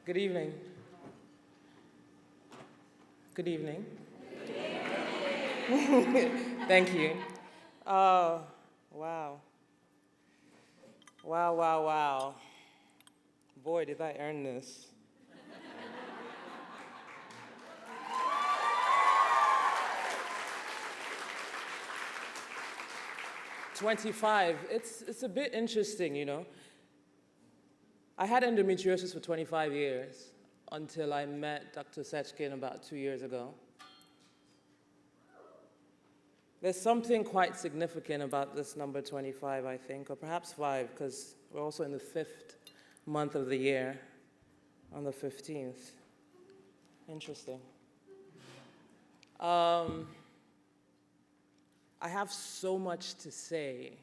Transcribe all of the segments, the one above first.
Good evening. Good evening. Thank you. Oh, wow. Wow, wow, wow. Boy, did I earn this. "25, it's a bit interesting, you know. I had endometriosis for 25 years until I met Dr. Seckin about 2 years ago. There's something quite significant about this number 25, I think, or perhaps 5, because we're also in the 5th month of the year on the 15th. Interesting. I have so much to say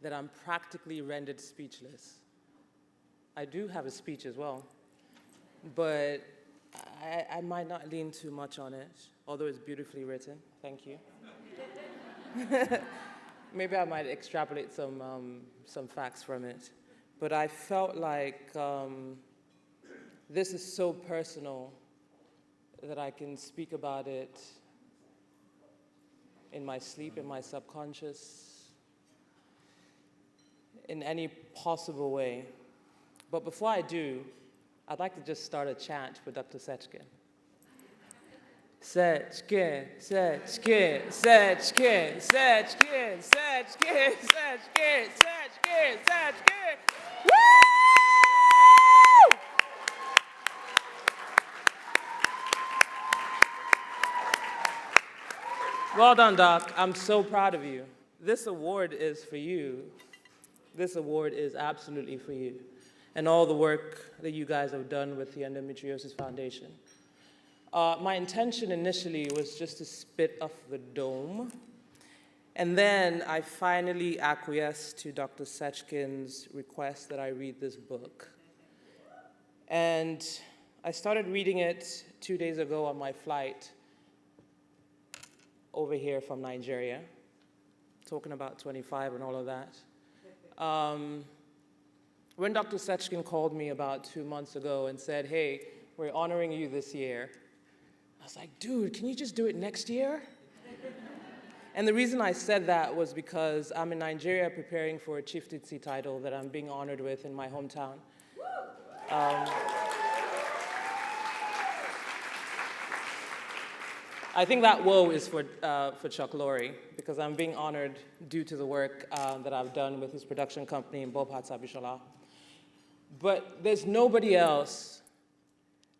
that I'm practically rendered speechless. I do have a speech as well, but I might not lean too much on it, although it's beautifully written. Thank you. Maybe I might extrapolate some facts from it. But I felt like this is so personal that I can speak about it in my sleep, in my subconscious, in any possible way. But before I do, I'd like to just start a chant for Dr. Seckin. Seckin, Seckin, Seckin, Seckin, Seckin, Seckin, Seckin, Seckin. Woo! Well done, Doc. I'm so proud of you. This award is for you. This award is absolutely for you and all the work that you guys have done with the Endometriosis Foundation. My intention initially was just to spit off the dome, and then I finally acquiesced to Dr. Seckin's request that I read this book. And I started reading it 2 days ago on my flight over here from Nigeria, talking about 25 and all of that. When Dr. Seckin called me about 2 months ago and said, "Hey, we're honoring you this year," I was like, "Dude, can you just do it next year?" And the reason I said that was because I'm in Nigeria preparing for a Chieftaincy title that I'm being honored with in my hometown. I think that woe is for Chuck Lorre, because I'm being honored due to the work that I've done with his production company in Bobhat Sabishola. But there's nobody else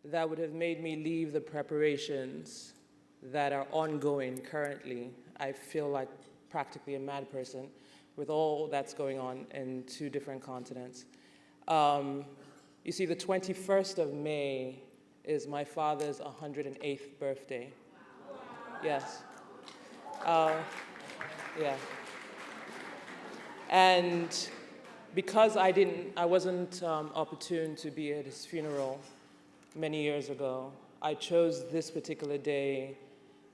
that would have made me leave the preparations that are ongoing currently. I feel like practically a mad person with all that's going on in 2 different continents. You see, the 21st of May is my father's 108th birthday. Yes. Yeah. And because I wasn't opportune to be at his funeral many years ago, I chose this particular day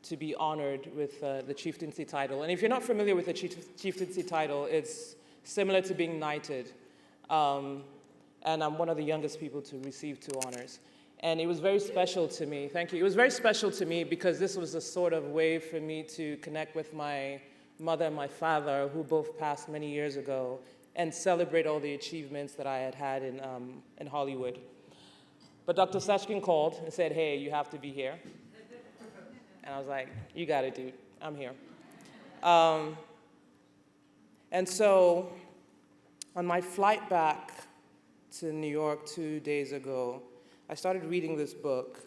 to be honored with the Chieftaincy title. And if you're not familiar with the Chieftaincy title, it's similar to being knighted. And I'm one of the youngest people to receive 2 honors. And it was very special to me. Thank you. It was very special to me because this was a sort of way for me to connect with my mother and my father, who both passed many years ago, and celebrate all the achievements that I had had in Hollywood. But Dr. Seckin called and said, "Hey, you have to be here." And I was like, "You got it, dude. I'm here." And so on my flight back to New York 2 days ago, I started reading this book,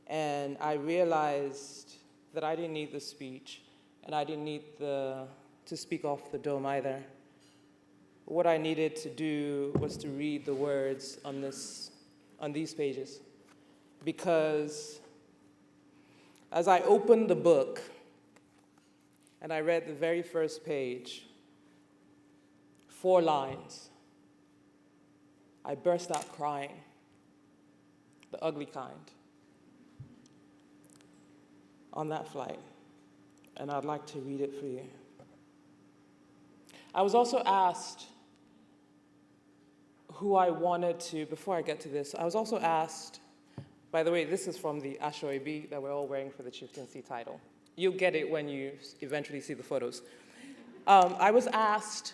and I realized that I didn't need the speech, and I didn't need to speak off the dome either. What I needed to do was to read the words on these pages, because as I opened the book and I read the very first page, 4 lines, I burst out crying. The ugly kind, on that flight, and I'd like to read it for you. I was also asked, who I wanted to, before I get to this, I was also asked, by the way, this is from the Ashoebi that we're all wearing for the Chieftaincy title. You'll get it when you eventually see the photos. I was asked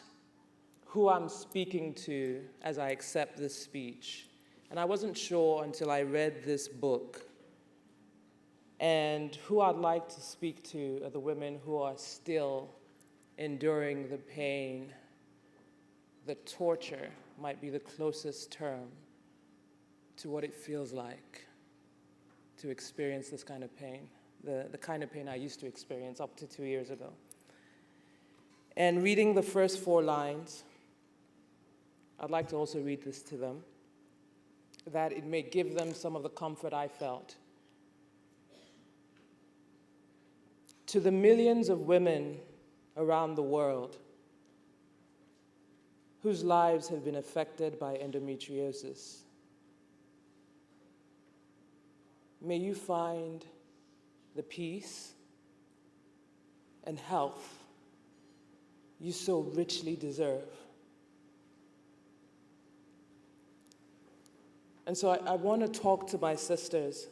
who I'm speaking to as I accept this speech. And I wasn't sure until I read this book. And who I'd like to speak to are the women who are still enduring the pain. The torture might be the closest term to what it feels like to experience this kind of pain, the kind of pain I used to experience up to 2 years ago. And reading the first 4 lines, I'd like to also read this to them, that it may give them some of the comfort I felt. To the millions of women around the world whose lives have been affected by endometriosis, may you find the peace and health you so richly deserve. And so I want to talk to my sisters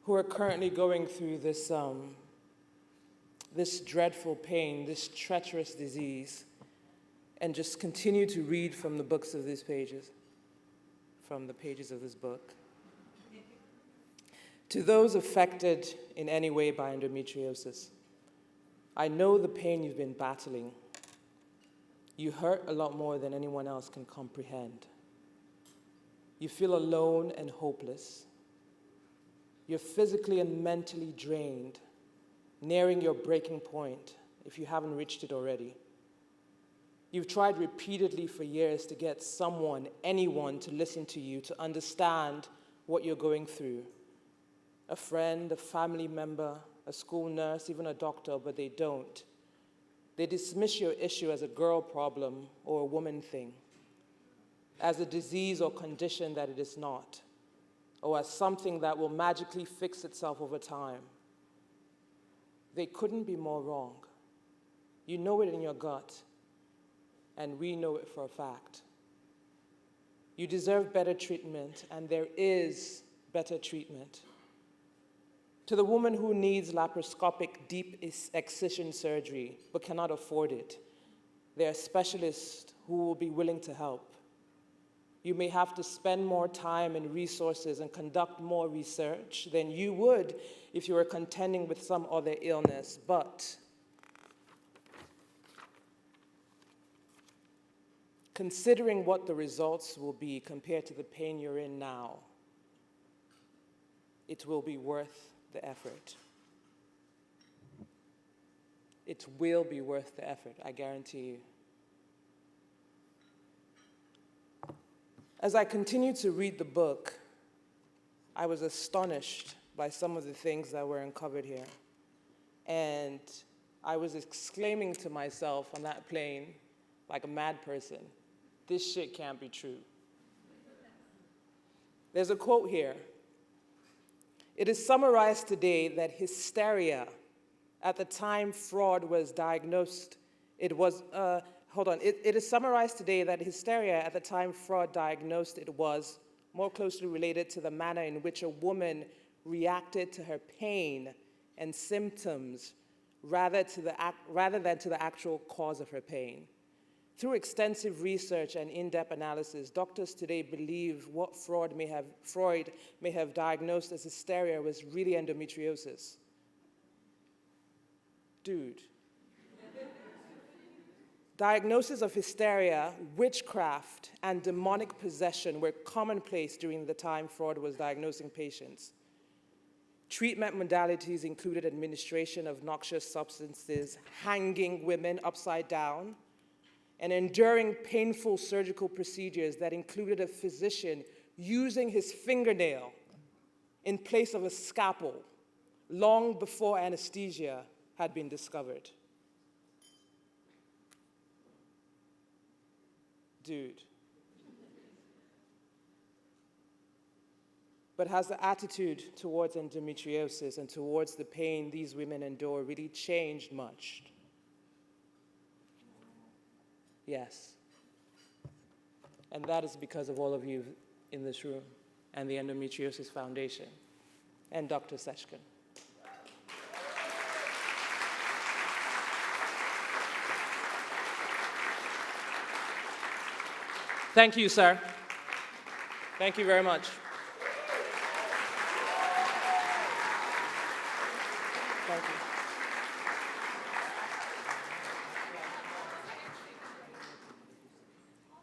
who are currently going through this, this dreadful pain, this treacherous disease, and just continue to read from the books of these pages, from the pages of this book. To those affected in any way by endometriosis, I know the pain you've been battling. You hurt a lot more than anyone else can comprehend. You feel alone and hopeless. You're physically and mentally drained, nearing your breaking point if you haven't reached it already. You've tried repeatedly for years to get someone, anyone, to listen to you, to understand what you're going through. A friend, a family member, a school nurse, even a doctor, but they don't. They dismiss your issue as a girl problem or a woman thing, as a disease or condition that it is not, or as something that will magically fix itself over time. They couldn't be more wrong. You know it in your gut, and we know it for a fact. You deserve better treatment, and there is better treatment. To the woman who needs laparoscopic deep excision surgery but cannot afford it, there are specialists who will be willing to help. You may have to spend more time and resources and conduct more research than you would if you were contending with some other illness, but considering what the results will be compared to the pain you're in now, it will be worth the effort. It will be worth the effort, I guarantee you. As I continued to read the book, I was astonished by some of the things that were uncovered here. And I was exclaiming to myself on that plane, like a mad person, this shit can't be true. There's a quote here. It is summarized today that hysteria, at the time fraud was diagnosed, it is summarized today that hysteria at the time fraud diagnosed it was more closely related to the manner in which a woman reacted to her pain and symptoms rather than to the actual cause of her pain. Through extensive research and in-depth analysis, doctors today believe what Freud may have diagnosed as hysteria was really endometriosis. Dude. Diagnoses of hysteria, witchcraft, and demonic possession were commonplace during the time Freud was diagnosing patients. Treatment modalities included administration of noxious substances, hanging women upside down, and enduring painful surgical procedures that included a physician using his fingernail in place of a scalpel long before anesthesia had been discovered. Dude. But has the attitude towards endometriosis and towards the pain these women endure really changed much? Yes. And that is because of all of you in this room and the Endometriosis Foundation and Dr. Seckin. Thank you, sir. Thank you very much. Thank you.